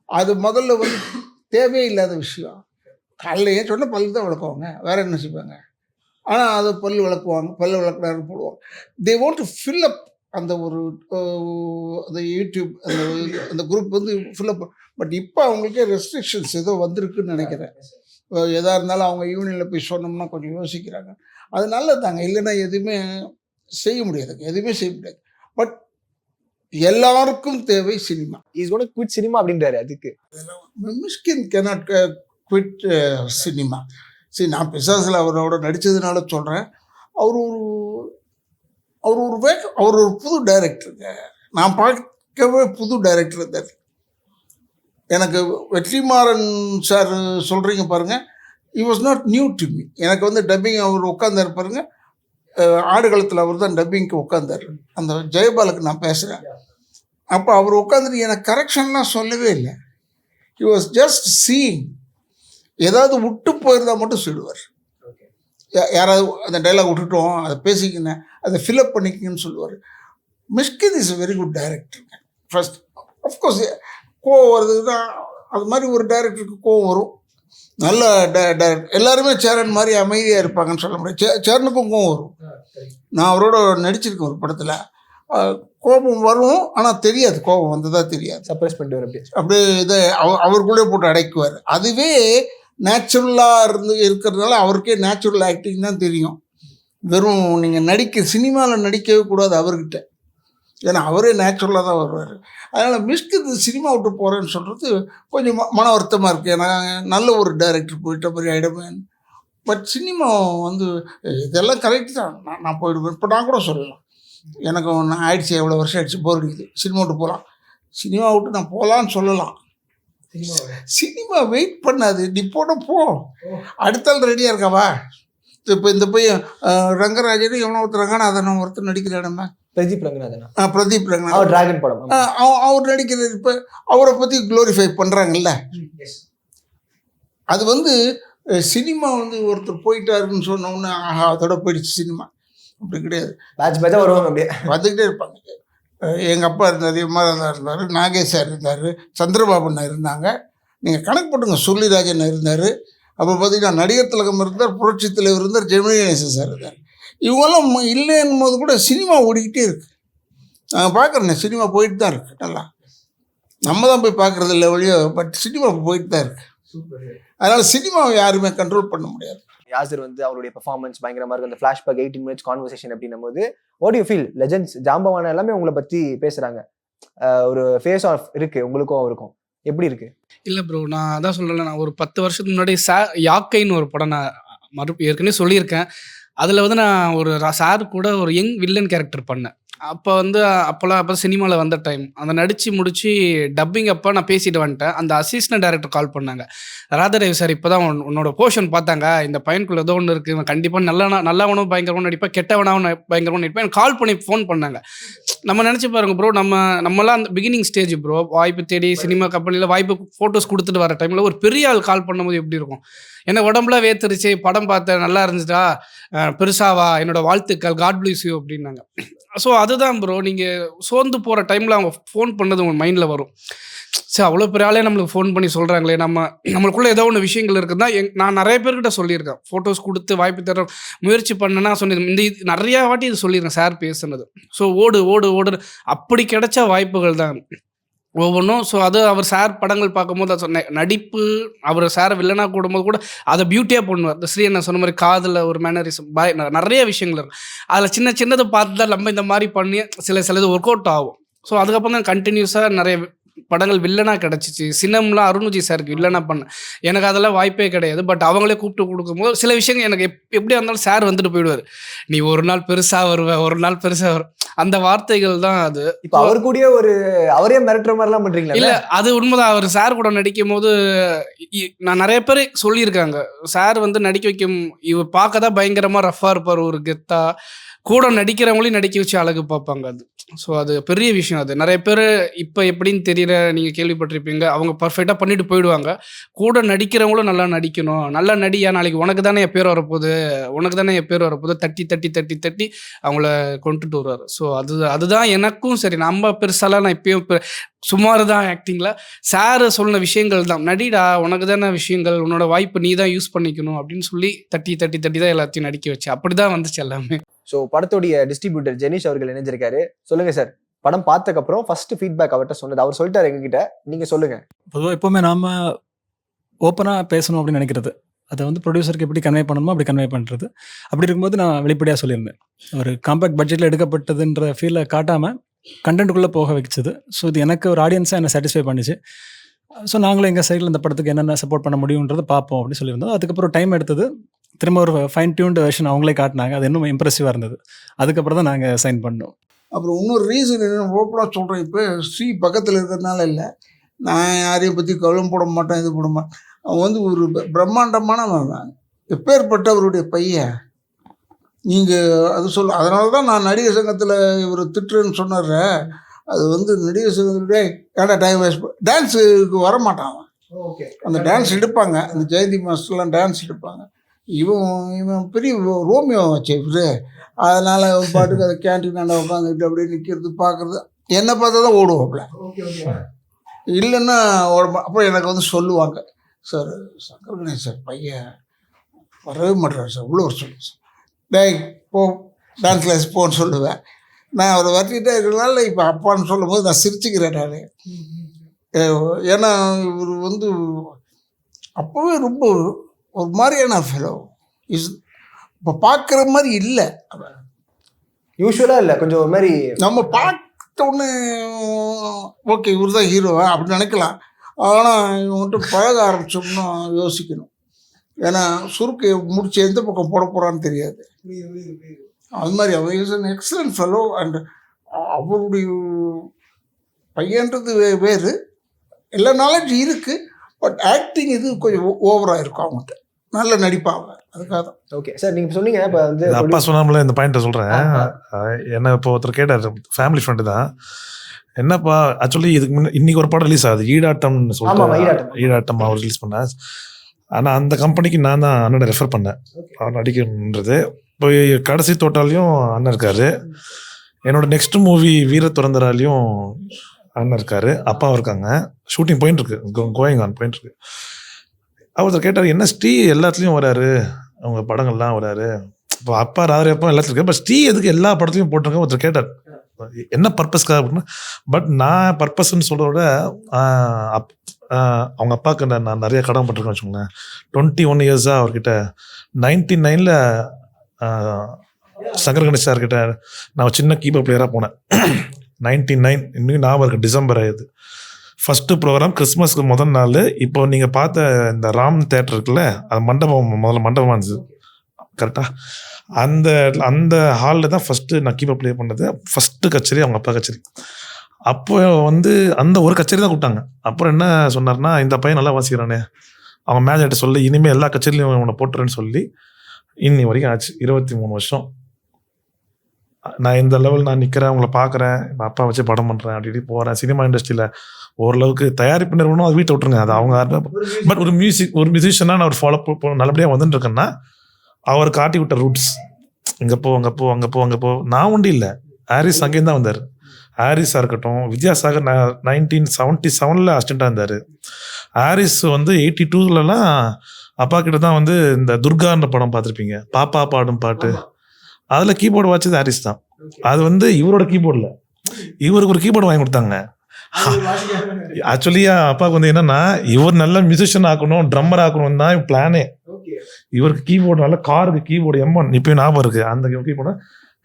அது முதல்ல வந்து தேவையில்லாத விஷயம். காலையில் ஏன் சொன்னால் பல் தான் விளக்குவாங்க, வேறு என்ன செய்வாங்க? ஆனால் அதை பல் விளக்குவாங்க, பல் விளக்குறாருன்னு போடுவாங்க. தே வாண்ட் டு ஃபில்லப் அந்த ஒரு அந்த யூடியூப் அந்த குரூப் வந்து ஃபில்லப். பட் இப்போ அவங்களுக்கே ரெஸ்ட்ரிக்ஷன்ஸ் ஏதோ வந்திருக்குன்னு நினைக்கிறேன். எதாக இருந்தாலும் அவங்க ஈவினிங்கில் போய் சொன்னோம்னா கொஞ்சம் யோசிக்கிறாங்க. அது நல்லதாங்க. இல்லைன்னா எதுவுமே செய்ய முடியாதுங்க, எதுவுமே செய்ய முடியாது. பட் எல்லாருக்கும் தேவை cinema. Is gonna quit cinema அப்படின்றாரு. அதுக்கு மிஷ்கின் கேனாட் குவிட் சினிமா. சரி, நான் பிசாசில் அவரோட நடித்ததுனால சொல்கிறேன். அவர் ஒரு புது டைரக்டருங்க. நான் பார்க்கவே புது டைரக்டர் இருந்தார். எனக்கு வெற்றிமாறன் சார் சொல்கிறீங்க பாருங்கள், it was not new to me. எனக்கு வந்து டப்பிங் அவர் உட்காந்தார் பாருங்க, ஆடுகளத்தில் அவர் தான் டப்பிங்க்கு உட்காந்தார். அந்த ஜெயபாலுக்கு நான் பேசுகிறேன். அப்போ அவர் உட்காந்துட்டு எனக்கு கரெக்ஷன்லாம் சொல்லவே இல்லை. He was just seeing. ஏதாவது விட்டு போயிருந்தால் மட்டும் சொல்லுவார். யாராவது அந்த டைலாக் விட்டுட்டோம், அதை பேசிக்கினேன், அதை ஃபில்அப் பண்ணிக்கிங்கன்னு சொல்லுவார். மிஷ்கின் இஸ் வெரி குட் டைரக்டருங்க. ஃபர்ஸ்ட் அஃப்கோர்ஸ் கோவம் வருதுன்னா அது மாதிரி ஒரு டைரக்டருக்கு கோவம் வரும். நல்ல டைரக்டர் எல்லாருமே சேரன் மாதிரி அமைதியாக இருப்பாங்கன்னு சொல்ல முடியாது. சேரனுக்கும் கோவம் வரும். நான் அவரோட நடிச்சிருக்கேன் ஒரு படத்தில். கோபம் வரும், ஆனால் தெரியாது, கோபம் வந்ததா தெரியாது. சர்ப்ரைஸ் பண்ணிட்டு அப்படியே இதை அவருக்குள்ளே போட்டு அடைக்குவார். அதுவே நேச்சுரலாக இருக்கிறதுனால அவருக்கே நேச்சுரல் ஆக்டிங் தான் தெரியும். வெறும் நீங்கள் சினிமாவில் நடிக்கவே கூடாது அவர்கிட்ட. ஏன்னா அவரே நேச்சுரலாக தான் வருவார். அதனால் மிஷ்கின் சினிமா விட்டு போகிறேன்னு சொல்கிறது கொஞ்சம் மன வருத்தமாக இருக்குது. ஏன்னா நல்ல ஒரு டைரக்டர் போயிட்ட மாதிரி ஆகிடுவேன். பட் சினிமா வந்து இதெல்லாம் கரெக்ட் தான். நான் போயிடுவேன். இப்போ நான் கூட சொல்லலாம், எனக்கு ஒன்று ஆயிடுச்சு, எவ்வளோ வருஷம் ஆயிடுச்சு, போர் அடிக்குது, சினிமா விட்டு போகலாம். சினிமா விட்டு நான் போகலான்னு சொல்லலாம். சினிமா வெயிட் பண்ணாது. நீ போட போ, அடுத்த ஆள் ரெடியாக இருக்காவா? இப்போ இந்த பையன் ரங்கராஜன் எவனோ ஒருத்தர் ரங்கநாதன் ஒருத்தர் நடிக்கிறானம்மா, பிரதீப் ரங்கநாதனா, பிரதீப் அவர் ரங்கநாதன். டிராகன் படம். அவர் நடிக்கிறது. இப்போ அவரை பற்றி க்ளோரிஃபை பண்ணுறாங்கல்ல. அது வந்து சினிமா வந்து ஒருத்தர் போயிட்டாருன்னு சொன்னோன்னே ஆஹா அதோட போயிடுச்சு சினிமா. அப்படி கிடையாது, பேட்ச் பேட்சா வருவாங்க அப்படியே வந்துக்கிட்டே இருப்பாங்க. எங்கள் அப்பா இருந்தார், எம்ஆர்ஆர் இருந்தார், நாகேஷ் சார் இருந்தார், சந்திரபாபுண்ணா இருந்தாங்க. நீங்கள் கணக்கு போட்டுங்க, சுருளிராஜன் இருந்தார். அப்புறம் பார்த்தீங்கன்னா நடிகர் திலகம் இருந்தார், புரட்சி தலைவர் இருந்தார், ஜெமினி கணேசன் சார் இருந்தார். இவங்கெல்லாம் இல்லைன்னும் போது கூட சினிமா ஓடிக்கிட்டே இருக்குது. நாங்கள் பார்க்குறேன், சினிமா போயிட்டு தான் இருக்குது. நல்லா நம்ம தான் போய் பார்க்குறது இல்லை வழியோ, பட் சினிமா போயிட்டு தான் இருக்குது. அதனால் சினிமாவை யாருமே கண்ட்ரோல் பண்ண முடியாது. யாசிர் வந்து அவருடைய பெர்ஃபார்மன்ஸ் பயங்கரமா இருக்கு. அந்த ஃபிளாஷ்பேக் 18 மினிட்ஸ் கான்வர்சேஷன் அப்படின்னும் போது வாட் யூ ஃபீல்? லெஜெண்ட்ஸ் ஜாம்பவான எல்லாமே உங்களை பற்றி பேசுகிறாங்க. ஒரு ஃபேஸ் ஆஃப் இருக்குது உங்களுக்கும் அவருக்கும், எப்படி இருக்குது? இல்லை ப்ரோ, நான் அதான் சொல்கிறேன். நான் ஒரு 10 வருஷத்துக்கு முன்னாடி யாக்கைன்னு ஒரு படம் நான் ஏற்கனவே சொல்லியிருக்கேன். அதில் வந்து நான் ஒரு சார் கூட ஒரு யங் வில்லன் கேரக்டர் பண்ணேன். அப்போ சினிமாவில் வந்த டைம் அந்த நடித்து முடித்து டப்பிங் அப்போ நான் பேசிட்டு வந்துட்டேன். அந்த அசிஸ்டன்ட் டைரக்டர் கால் பண்ணாங்க, ராதாரவி சார் இப்போ தான் உன்னோட போர்ஷன் பார்த்தாங்க, இந்த பையனுக்குள்ள ஏதோ ஒன்று இருக்குது, இவன் கண்டிப்பாக நல்லவனும் பயங்கரமாக நடிப்பேன், கெட்டவனாகவும் பயங்கரமாக நடிப்பேன். எனக்கு கால் பண்ணி ஃபோன் பண்ணாங்க. நம்ம நினச்சி பாருங்க ப்ரோ, நம்மளாம் அந்த பிகினிங் ஸ்டேஜ் ப்ரோ, வாய்ப்பு தேடி சினிமா கம்பெனியில் வாய்ப்பு ஃபோட்டோஸ் கொடுத்துட்டு வர டைமில் ஒரு பெரிய ஆள் கால் பண்ணும்போது எப்படி இருக்கும்? என்ன உடம்புல வேத்துருச்சு, படம் பார்த்தேன் நல்லா இருந்துச்சா, பெருசாவா, என்னோட வாழ்த்துக்கள், காட் பிளீஸ் யூ அப்படின்னாங்க. ஸோ அதுதான் ப்ரோ, நீங்கள் சோர்ந்து போகிற டைமில் அவங்க ஃபோன் பண்ணது உங்கள் மைண்டில் வரும். சரி, அவ்வளோ பெரிய ஆளே நம்மளுக்கு ஃபோன் பண்ணி சொல்கிறாங்களே, நம்மளுக்குள்ளே ஏதோ ஒன்று விஷயங்கள் இருக்குது தான். நான் நிறைய பேர்கிட்ட சொல்லியிருக்கேன், ஃபோட்டோஸ் கொடுத்து வாய்ப்பு தர முயற்சி பண்ணேன்னா சொன்னது நிறையா வாட்டி இது சொல்லியிருக்கேன் சார் பேசுனது. ஸோ ஓடு அப்படி கிடைச்ச வாய்ப்புகள் தான் ஒவ்வொன்றும். ஸோ அது அவர் சார் படங்கள் பார்க்கும்போது அது சொன்ன நடிப்பு, அவர் சார் வில்லனாக கூடும்போது கூட அதை பியூட்டியாக பண்ணுவார். இந்த ஸ்ரீ என்ன சொன்ன மாதிரி காதில் ஒரு மேனரிசம் நிறைய விஷயங்கள் இருக்கும். அதில் சின்னதை பார்த்து தான் நம்ம இந்த மாதிரி பண்ணி சிலது ஒர்க் அவுட் ஆகும். ஸோ அதுக்கப்புறம் தான் கண்டினியூஸாக நிறைய படங்கள் வில்லனாக கிடச்சிச்சு. சினம்லாம் அருண் விஜய் சாருக்கு வில்லனாக பண்ணேன். எனக்கு அதெல்லாம் வாய்ப்பே கிடையாது. பட் அவங்களே கூப்பிட்டு கொடுக்கும்போது சில விஷயங்கள் எனக்கு எப்படியா இருந்தாலும் சார் வந்துட்டு போயிடுவார், நீ ஒரு நாள் பெருசாக வருவேன், ஒரு நாள் பெருசாக வரும், அந்த வார்த்தைகள் தான் அது. இப்போ அவர் கூடயே அவரே மிரட்டுற மாதிரிலாம் பண்ணுறீங்களா? இல்லை, அது உண்மைதான். அவர் சார் கூட நடிக்கும் போது நான் நிறைய பேர் சொல்லியிருக்காங்க, சார் வந்து நடிக்க வைக்கும், இவர் பார்க்க தான் பயங்கரமாக ரஃப்பாக இருப்பார், ஒரு கெத்தா கூட நடிக்கிறவங்களையும் நடிக்க வச்சு அழகு பார்ப்பாங்க. அது ஸோ அது பெரிய விஷயம். அது நிறைய பேர் இப்போ எப்படின்னு தெரியல, நீங்கள் கேள்விப்பட்டிருப்பீங்க, அவங்க பர்ஃபெக்டாக பண்ணிட்டு போயிடுவாங்க. கூட நடிக்கிறவங்களும் நல்லா நடிக்கணும், நல்லா நடியா, நாளைக்கு உனக்கு தானே என் பேர் வரப்போகுது, தட்டி அவங்கள கொண்டுட்டு வருவார். ஸோ அதுதான் எனக்கும் சரி. நம்ம பெருசாலாம் நான் இப்பயும் சுமார் தான் ஆக்டிங்கில் சார் சொன்ன விஷயங்கள் தான், நடிடா உனக்கு தானே விஷயங்கள், உன்னோட வாய்ப்பு நீ தான் யூஸ் பண்ணிக்கணும் அப்படின்னு சொல்லி தட்டி தான் எல்லாத்தையும் நடிக்க வச்சு அப்படி தான் வந்துச்சு எல்லாமே. ஸோ படத்துடைய டிஸ்ட்ரிபியூட்டர் ஜெனிஷ் அவர்கள் இணைஞ்சிருக்காரு. சொல்லுங்க சார், படம் பார்த்ததுக்கப்புறம் ஃபர்ஸ்ட் ஃபீட்பேக் அவர்கிட்ட சொன்னது, அவர் சொல்லிட்டாரு எங்ககிட்ட, நீங்கள் சொல்லுங்கள். பொதுவாக எப்போவுமே நாம் ஓப்பனாக பேசணும் அப்படின்னு நினைக்கிறது, அதை வந்து ப்ரொடியூசருக்கு எப்படி கன்வே பண்ணணுமோ அப்படி கன்வே பண்ணுறது. அப்படி இருக்கும்போது நான் வெளிப்படையாக சொல்லியிருந்தேன், ஒரு காம்பேக்ட் பட்ஜெட்டில் எடுக்கப்பட்டதுன்ற ஃபீலை காட்டாமல் கண்டென்ட்டுக்குள்ளே போக வச்சது. ஸோ இது எனக்கு ஒரு ஆடியன்ஸாக என்னை சாட்டிஸ்ஃபை பண்ணிச்சு. ஸோ நாங்களும் எங்கள் சைடில் இந்த படத்துக்கு என்னென்ன சப்போர்ட் பண்ண முடியுன்றதை பார்ப்போம் அப்படின்னு சொல்லியிருந்தோம். அதுக்கப்புறம் டைம் எடுத்தது, திரும்ப ஒரு ஃபைன் டியூன்டு வெர்ஷன் அவங்களே காட்டினாங்க. அது இன்னும் இம்ப்ரெசிவாக இருந்தது. அதுக்கப்புறம் தான் நாங்கள் சைன் பண்ணோம். அப்புறம் இன்னொரு ரீசன் என்ன ஓப்பனாக சொல்கிறேன், இப்போ ஸ்ரீ பக்கத்தில் இருக்கிறதுனால இல்லை, நான் யாரையும் பற்றி கவலம் போட மாட்டேன், இது போட மாட்டேன். அவன் வந்து ஒரு பிரம்மாண்டமானவன், எப்பேற்பட்டவருடைய பையன். நீங்கள் அது சொல்ல, அதனால தான் நான் நடிகர் சங்கத்தில் இவர் திட்டுறேன்னு சொன்னார். அது வந்து நடிகர் சங்கத்துடைய ஏடா டைம் வேஸ்ட், டான்ஸுக்கு வரமாட்டான் அவன். அந்த டான்ஸ் எடுப்பாங்க, அந்த ஜெயந்தி மாஸ்டர்லாம் டான்ஸ் எடுப்பாங்க. இவன் பெரிய ரோமியோ வச்சு இவர். அதனால் அவன் பாட்டுக்கு அதை கேன்டீனாண்ட உட்காந்துக்கிட்டு அப்படியே நிற்கிறது பார்க்குறது, என்னை பார்த்தா தான் ஓடுவாப்புல, இல்லைன்னா அப்புறம் எனக்கு வந்து சொல்லுவாங்க, சார் சங்கர் கணேஷ் சார் பையன் வரவே மாட்டேறாரு சார், உள்ள வர சொல்லுங்கள் சார், டேய் போ டான்ஸ் கிளாஸ் போன்னு சொல்லுவேன். நான் அவரை வரட்டிகிட்டே இருக்கிறதுனால இப்போ அப்பான்னு சொல்லும் போது நான் சிரிச்சுக்கிறேன் நான். ஏன்னா இவர் வந்து அப்போவே ரொம்ப ஒரு மாதிரியான ஃபெலோ, இப்போ பார்க்குற மாதிரி இல்லை, யூஸ்வலாக இல்லை, கொஞ்சம் ஒரு மாதிரி நம்ம பார்த்தோன்னே ஓகே இவர் தான் ஹீரோவா அப்படின்னு நினைக்கலாம். ஆனால் இவன்ட்டு பழக ஆரம்பிச்சோம்னா யோசிக்கணும். ஏன்னா சுருக்கு முடிச்சு எந்த பக்கம் போட போகிறான்னு தெரியாது. அது மாதிரி அவர் is an excellent fellow. And அவருடைய பையன்றது வேறு, எல்லா நாலேஜ் இருக்குது, பட் ஆக்டிங் இது கொஞ்சம் ஓவராக இருக்கும் அவங்ககிட்ட. நல்ல நடிப்பாங்க அதுக்காக தான். ஓகே சார், நீங்க சொன்னீங்க இப்போ வந்து இது அப்பா சொன்னாமல இந்த பாயிண்ட்டை சொல்கிறேன். என்ன இப்போ ஒருத்தர் கேட்டார், ஃபேமிலி ஃப்ரெண்டு தான், என்னப்பா ஆக்சுவலி இதுக்கு முன்ன இன்னைக்கு ஒரு படம் ரிலீஸ் ஆகுது, ஈடாட்டம்னு சொல்லிட்டு. ஈடாட்டம் அவர் ரிலீஸ் பண்ணேன். ஆனால் அந்த கம்பெனிக்கு நான் தான் அண்ணனை ரெஃபர் பண்ணேன் அவர் நடிக்கணுன்றது. இப்போ கடைசி தோட்டாலையும் அண்ணன் இருக்காரு, என்னோட நெக்ஸ்ட் மூவி வீர துறந்தராலையும் அண்ணன் இருக்காரு, அப்பாவும் இருக்காங்க. ஷூட்டிங் போயிட்டு இருக்கு, கோயிங் ஆன் போயிட்டு இருக்கு. அவர் கேட்டார், என்ன ஸ்ரீ எல்லாத்துலேயும் வராரு, அவங்க படங்கள்லாம் வராரு, இப்போ அப்பா ராதரப்பா எல்லாத்துலையும் இருக்கு, பட் ஸ்ரீ எதுக்கு எல்லா படத்துலையும் போட்டிருக்கேன் ஒருத்தர் கேட்டார், என்ன பர்பஸ்க்காக அப்படின்னா. பட் நான் பர்பஸ்ன்னு சொல்கிறத விட அவங்க அப்பாவுக்கு நான் நிறைய கடன் பட்டிருக்கேன் வச்சுக்கோங்களேன். 21 இயர்ஸாக அவர்கிட்ட 99ல் சங்கர் கணேஷ் சார்கிட்ட நான் சின்ன கீபோர்ட் பிளேயராக போனேன். 99 இன்னும் ஞாபகம் இருக்குது, டிசம்பர் ஆகுது. ஃபஸ்ட்டு ப்ரோக்ராம் கிறிஸ்மஸ்க்கு முதல் நாள். இப்போ நீங்கள் பார்த்த இந்த ராம் தேட்டர் இருக்குல்ல, அது மண்டபம், முதல்ல மண்டபமாக இருந்துச்சு கரெக்டாக. அந்த அந்த ஹாலில் தான் ஃபஸ்ட்டு நான் கீபோர்ட் ப்ளே பண்ணது. ஃபஸ்ட்டு கச்சேரி அவங்க அப்பா கச்சேரி. அப்போ வந்து அந்த ஒரு கச்சேரி தான் கூப்பிட்டாங்க. அப்புறம் என்ன சொன்னார்னா, இந்த பையன் நல்லா வாசிக்கிறானே, அவன் மேனேஜர்கிட்ட சொல்லி இனிமேல் எல்லா கச்சேரிலையும் அவனை போட்டுறேன்னு சொல்லி இன்னி வரைக்கும் ஆச்சு. 23 வருஷம் நான் இந்த லெவல் நான் நிற்கிறேன், அவங்கள பார்க்குறேன், எங்கள் அப்பா வச்சு படம் பண்ணுறேன், அப்படி இப்படி போகிறேன். சினிமா இண்டஸ்ட்ரியில் ஓரளவுக்கு தயாரிப்பு நிறுவனம் அது வீட்டை விட்டுருங்க, அது அவங்க. பட் ஒரு மியூசிஷியனாக நான் ஒரு ஃபாலோ நல்லபடியாக வந்துட்டு இருக்கேன்னா, அவர் காட்டி விட்ட ரூட்ஸ், இங்கே போ அங்கே போ அங்கே போ அங்கே போ. நான் ஒன்றும் இல்லை, ஹாரிஸ் அங்கேயும் தான் வந்தார். ஹாரிஸாக இருக்கட்டும், வித்யாசாகர் 1977 அசிஸ்டண்ட்டாக இருந்தார். ஹாரிஸ் வந்து 82லலாம் அப்பா கிட்ட தான் வந்து இந்த துர்கான்ற படம் பார்த்துருப்பீங்க, பாப்பா பாடும் பாட்டு, அதில் கீபோர்டு வாட்சது ஹாரிஸ் தான். அது வந்து இவரோட கீபோர்டில் இவருக்கு ஒரு கீபோர்டு வாங்கி கொடுத்தாங்க. ஆக்சுவலியா அப்பாவுக்கு வந்து என்னன்னா, இவர் நல்ல மியூசிஷியன் ஆக்கணும், ட்ரம்மர் ஆக்கணும் தான் பிளானே. இவருக்கு கீபோர்டு நல்ல காருக்கு கீபோர்டு M1 இப்பயும் ஞாபகம் இருக்கு, அந்த கீபோர்டு.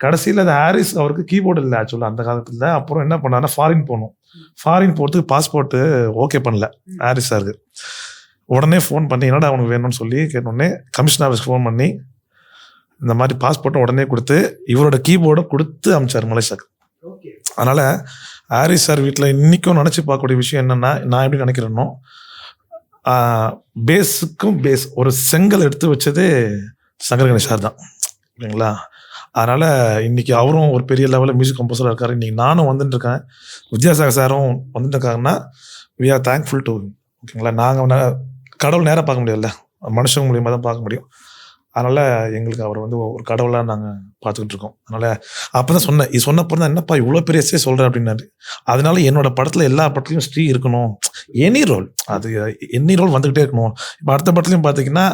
கடைசியில் அது ஹாரிஸ் அவருக்கு கீபோர்டு இல்லை ஆக்சுவலாக அந்த காலத்தில். அப்புறம் என்ன பண்ணாருன்னா, ஃபாரின் போகணும். ஃபாரின் போகிறதுக்கு பாஸ்போர்ட்டு ஓகே பண்ணல ஹாரிஸ் சாருக்கு. உடனே ஃபோன் பண்ணி என்னடா அவனுக்கு வேணும்னு சொல்லி கேட்டோடனே கமிஷன் ஆஃபீஸ்க்கு ஃபோன் பண்ணி இந்த மாதிரி பாஸ்போர்ட்டை உடனே கொடுத்து இவரோட கீபோர்டை கொடுத்து அமிச்சார் மலேசியாவுக்கு. அதனால் ஹாரிஸ் சார் வீட்டில் இன்றைக்கும் நினச்சி பார்க்கக்கூடிய விஷயம் என்னென்னா, நான் எப்படி நினைக்கிறேனோ, பேஸுக்கும் பேஸ் ஒரு செங்கல் எடுத்து வச்சதே சங்கர் கணேஷ் சார் தான், இல்லைங்களா? அதனால் இன்றைக்கி அவரும் ஒரு பெரிய லெவலில் மியூசிக் கம்போசராக இருக்கார். இன்றைக்கி நானும் வந்துட்டுருக்கேன், வித்யாசாகர் சாரும் வந்துட்டு இருக்காங்கன்னா, வி ஆர் தேங்க்ஃபுல் டு, ஓகேங்களா? நாங்கள் கடவுள் நேராக பார்க்க முடியாதுல்ல, மனுஷங்க மூலியமாக தான் பார்க்க முடியும். அதனால் எங்களுக்கு அவர் வந்து ஒரு கடவுளாக நாங்கள் பார்த்துக்கிட்டு இருக்கோம். அதனால் அப்போ தான் சொன்னேன், இது சொன்னப்போ தான் என்னப்பா இவ்வளோ பெரிய எஸ்ஸே சொல்கிறேன் அப்படின்னாரு. அதனால என்னோடய படத்தில் எல்லா படத்துலையும் ஸ்ரீ இருக்கணும், எனி ரோல், அது எனி ரோல் வந்துக்கிட்டே இருக்கணும். இப்போ அடுத்த படத்துலையும் பார்த்தீங்கன்னா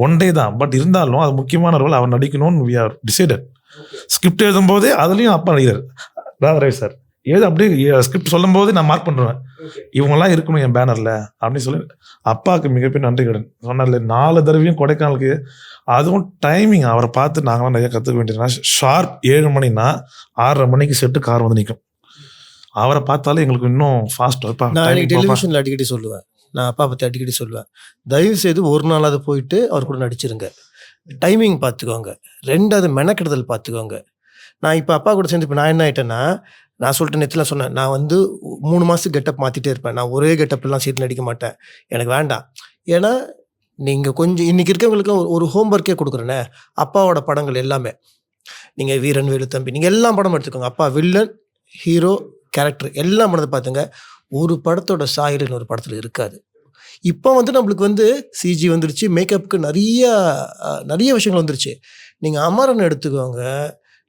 ஒன் டே தான், பட் இருந்தாலும் அது முக்கியமான ரோல் அவர் நடிக்கணும்னு வி ஆர் டிசைடட். ஸ்கிரிப்ட் எழுதும்போதே அதுலேயும் அப்பா நடிகர் ராதரவி சார் ஏது அப்படியே ஸ்கிரிப்ட் சொல்லும் போது நான் மார்க் பண்ணுவேன், இவங்கெல்லாம் இருக்கணும் என் பேனரில் அப்படின்னு சொல்லி. அப்பாவுக்கு மிகப்பெரிய நன்றி கடன். சொன்னார்ல 4 தடவையும் கொடைக்கானலுக்கு, அதுவும் டைமிங் அவரை பார்த்து நாங்களாம் நிறைய கற்றுக்க வேண்டியதுனா, ஷார்ப் 7 மணினா 6:30 மணிக்கு செட்டு கார் வந்து நிற்கும். அவரை பார்த்தாலும் எங்களுக்கு இன்னும் ஃபாஸ்ட்டாக. நான் டெலிவிஷனில் அடிக்கடி சொல்லுவேன், நான் அப்பா பற்றி அடிக்கடி சொல்லுவேன், தயவு செய்து ஒரு நாளாவது போயிட்டு அவர் கூட நடிச்சிருங்க, டைமிங் பார்த்துக்கோங்க, 2வது மெனக்கெடுதல் பார்த்துக்கோங்க. நான் இப்போ அப்பா கூட சேர்ந்து இப்போ நான் என்ன ஆகிட்டேன்னா, நான் சொல்லிட்டு நேற்றுலாம் சொன்னேன், நான் வந்து 3 மாதத்துக்கு கெட்டப் மாற்றிட்டே இருப்பேன், நான் ஒரே கெட்டப்லாம் சீட்டில் நடிக்க மாட்டேன், எனக்கு வேண்டாம். ஏன்னா நீங்கள் கொஞ்சம் இன்றைக்கி இருக்கவங்களுக்குலாம் ஒரு ஹோம்ஒர்க்கே கொடுக்குறேனே, அப்பாவோட படங்கள் எல்லாமே நீங்கள் வீரன் வேலு தம்பி நீங்கள் எல்லா படமும் எடுத்துக்கோங்க, அப்பா வில்லன் ஹீரோ கேரக்டர் எல்லாம் படத்தை பார்த்துங்க, ஒரு படத்தோட சாயல் இன்னொரு படத்தில் இருக்காது. இப்போ வந்து நம்மளுக்கு வந்து சிஜி வந்துருச்சு, மேக்கப்புக்கு நிறைய விஷயங்கள் வந்துருச்சு. நீங்கள் அமரன் எடுத்துக்கோங்க,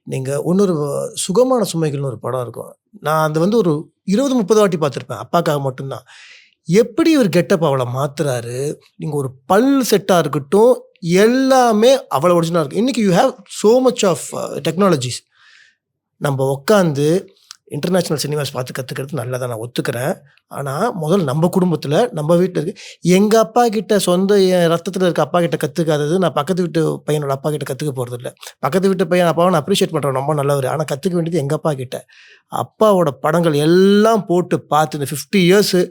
நீங்கள் இன்னொரு சுகமான சுமைகள்னு ஒரு படம் இருக்கும், நான் அது வந்து ஒரு 20-30 வாட்டி பார்த்துருப்பேன் அப்பாக்காக மட்டும்தான். எப்படி ஒரு கெட்டப் அவளை மாற்றுறாரு, நீங்கள் ஒரு பல் செட்டாக இருக்கட்டும் எல்லாமே அவ்வளோ ஒரிஜினலாக இருக்கும். இன்றைக்கி you have so much of technologies. நம்ம உட்காந்து இன்டர்நேஷ்னல் சினிமாஸ் பார்த்து கற்றுக்கிறது நல்லதாக நான் ஒத்துக்கிறேன். ஆனால் முதல்ல நம்ம குடும்பத்தில் நம்ம வீட்டில் இருக்குது, எங்கள் அப்பா கிட்ட சொந்த என் ரத்தத்தில் இருக்க அப்பா கிட்ட கற்றுக்காதது நான் பக்கத்து வீட்டு பையனோட அப்பா கிட்ட கற்றுக்க போகிறதில்ல. பக்கத்து வீட்டு பையன் அப்பாவை நான் அப்ரிஷியேட் பண்ணுறேன், ரொம்ப நல்லவர். ஆனால் கற்றுக்க வேண்டியது எங்கள் அப்பா கிட்ட. அப்பாவோட படங்கள் எல்லாம் போட்டு பார்த்து இந்த 50 இயர்ஸு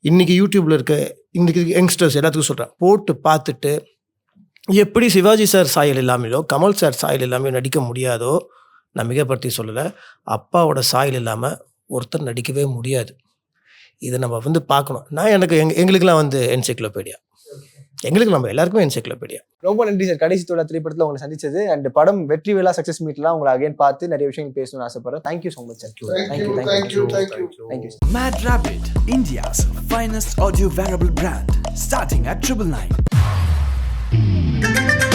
இன்றைக்கி யூடியூப்பில் இருக்க இன்றைக்கி யங்ஸ்டர்ஸ் எல்லாத்துக்கும் சொல்கிறேன், போட்டு பார்த்துட்டு எப்படி சிவாஜி சார் சாயல் இல்லாமலோ கமல் சார் சாயல் இல்லாமல் நடிக்க முடியாதோ, நான் மிகப்படுத்தி சொல்லலை, அப்பாவோட சாயல் இல்லாமல் ஒருத்தர் நடிக்கவே முடியாது. இதை நம்ம வந்து பார்க்கணும். நான் எங்களுக்கெல்லாம் வந்து என்சைக்ளோபீடியா. எங்களுக்கு நம்ம எல்லாருக்குமே என்சைக்ளோபீடியா. ரொம்ப நன்றி சார். கடைசி தோழா திரைப்படத்தில் உங்களை சந்திச்சது அண்ட் படம் வெற்றி விழா சக்ஸஸ் மீட்லாம் உங்களை அகைன் பார்த்து நிறைய விஷயங்கள் பேசணும்னு ஆசைப்படுறேன். Thank you so much sir. Thank you. Mad Rabbit, India's finest audio wearable brand, starting at 999.